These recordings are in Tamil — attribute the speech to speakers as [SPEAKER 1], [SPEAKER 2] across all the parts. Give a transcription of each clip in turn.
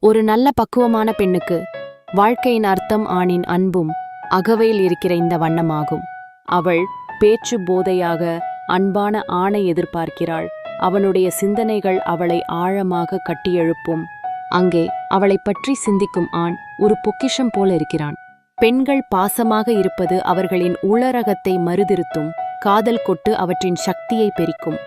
[SPEAKER 1] ஒரு நல்ல பக்குவமான பெண்ணுக்கு வாழ்க்கையின் அர்த்தம் ஆணின் அன்பும் அகவையில் இருக்கிற இந்த வண்ணமாகும். அவள் பேச்சு போதையாக அன்பான ஆணை எதிர்பார்க்கிறாள். அவனுடைய சிந்தனைகள் அவளை ஆழமாக கட்டியெழுப்பும். அங்கே அவளைப் பற்றி சிந்திக்கும் ஆண் ஒரு பொக்கிஷம் போல இருக்கிறான். பெண்கள் பாசமாக இருப்பது அவர்களின் உளரகத்தை மறுதிருத்தும். காதல் கொட்டு அவற்றின் சக்தியை பெருக்கும்.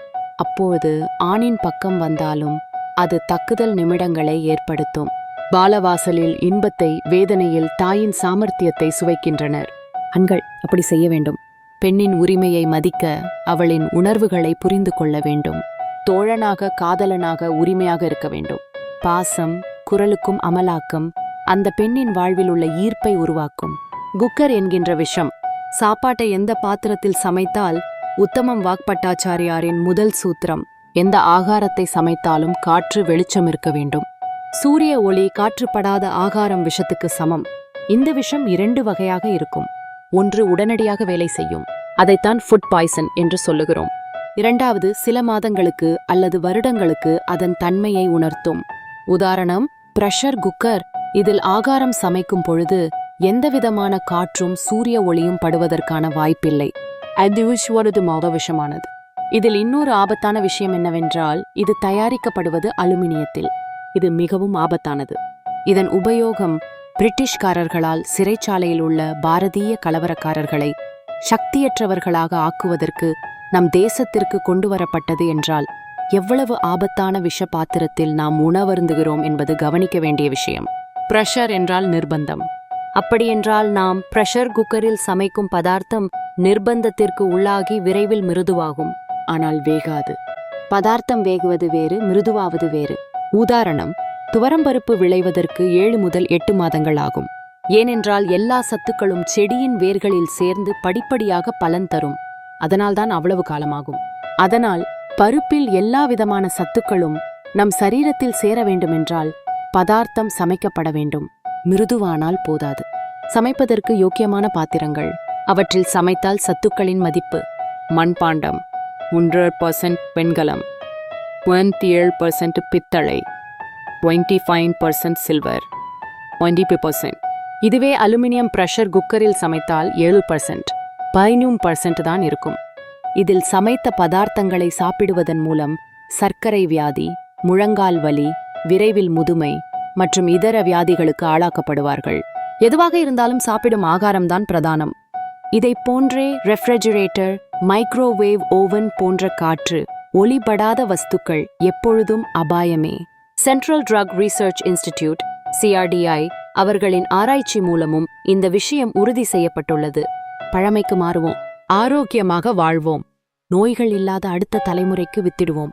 [SPEAKER 1] அப்போது ஆணின் பக்கம் வந்தாலும் அது தக்குதல் நிமிடங்களை ஏற்படுத்தும். பாலவாசலில் இன்பத்தை, வேதனையில் தாயின் சாமர்த்தியத்தை சுவைக்கின்றனர். ஆண்கள் அப்படி செய்ய வேண்டும். பெண்ணின் உரிமையை மதிக்க, அவளின் உணர்வுகளை புரிந்து கொள்ள வேண்டும். தோழனாக, காதலனாக உரிமையாக இருக்க வேண்டும். பாசம், குரலுக்கும் அமலாக்கம் அந்த பெண்ணின் வாழ்வில் உள்ள ஈர்ப்பை உருவாக்கும். குக்கர் என்கின்ற விஷம். சாப்பாட்டை எந்த பாத்திரத்தில் சமைத்தால் உத்தமம் வாக்பட்டாச்சாரியாரின் முதல் சூத்திரம், எந்த ஆகாரத்தை சமைத்தாலும் காற்று வெளிச்சம் இருக்க வேண்டும். சூரிய ஒளி காற்றுப்படாத ஆகாரம் விஷத்துக்கு சமம். இந்த விஷம் 2 வகையாக இருக்கும். ஒன்று உடனடியாக வேலை செய்யும், அதைத்தான் ஃபுட் பாய்சன் என்று சொல்லுகிறோம். இரண்டாவது சில மாதங்களுக்கு அல்லது வருடங்களுக்கு அதன் தன்மையை உணர்த்தும். உதாரணம், பிரஷர் குக்கர். இதில் ஆகாரம் சமைக்கும் பொழுது எந்தவிதமான காற்றும் சூரிய ஒளியும் படுவதற்கான வாய்ப்பில்லை. அது ஒரு விஷமானது. இதில் இன்னொரு ஆபத்தான விஷயம் என்னவென்றால், இது தயாரிக்கப்படுவது அலுமினியத்தில். இது மிகவும் ஆபத்தானது. இதன் உபயோகம் பிரிட்டிஷ்காரர்களால் சிறைச்சாலையில் உள்ள பாரதீய கலவரக்காரர்களை சக்தியற்றவர்களாக ஆக்குவதற்கு நம் தேசத்திற்கு கொண்டுவரப்பட்டது என்றால் எவ்வளவு ஆபத்தான விஷ பாத்திரத்தில் நாம் உணவருந்துகிறோம் என்பது கவனிக்க வேண்டிய விஷயம். பிரஷர் என்றால் நிர்பந்தம். அப்படியென்றால் நாம் பிரஷர் குக்கரில் சமைக்கும் பதார்த்தம் நிர்பந்தத்திற்கு உள்ளாகி விரைவில் மிருதுவாகும். ஆனால் வேகாது. பதார்த்தம் வேகுவது வேறு, மிருதுவாவது வேறு. உதாரணம், துவரம்பருப்பு விளைவதற்கு 7 முதல் 8 மாதங்கள் ஆகும். ஏனென்றால் எல்லா சத்துக்களும் செடியின் வேர்களில் சேர்ந்து படிப்படியாக பலன் தரும். அதனால்தான் அவ்வளவு காலமாகும். அதனால் பருப்பில் எல்லா விதமான சத்துக்களும் நம் சரீரத்தில் சேர வேண்டுமென்றால் பதார்த்தம் சமைக்கப்பட வேண்டும். மிருதுவானால் போதாது. சமைப்பதற்கு யோக்கியமான பாத்திரங்கள். அவற்றில் சமைத்தால் சத்துக்களின் மதிப்பு: மண்பாண்டம் 100% வெண்கலம், 27% பித்தளை, 25% சில்வர், 20%. இதுவே அலுமினியம் பிரஷர் குக்கரில் சமைத்தால் 7%, 15% தான் இருக்கும். இதில் சமைத்த பதார்த்தங்களை சாப்பிடுவதன் மூலம் சர்க்கரை வியாதி, முழங்கால் வலி, விரைவில் முதுமை மற்றும் இதர வியாதிகளுக்கு ஆளாக்கப்படுவார்கள். எதுவாக இருந்தாலும் சாப்பிடும் ஆகாரம்தான் பிரதானம். இதைப் போன்றே ரெஃப்ரிஜரேட்டர், மைக்ரோவேவ் ஓவன் போன்ற காற்று, ஒளிபடாத வஸ்துக்கள் எப்பொழுதும் அபாயமே. Central drug research institute CRDI அவர்களின் ஆராய்ச்சி மூலமும் இந்த விஷயம் உறுதி செய்யப்பட்டுள்ளது. பழமைக்கு மாறுவோம், ஆரோக்கியமாக வாழ்வோம், நோய்கள் இல்லாத அடுத்த தலைமுறைக்கு வித்திடுவோம்.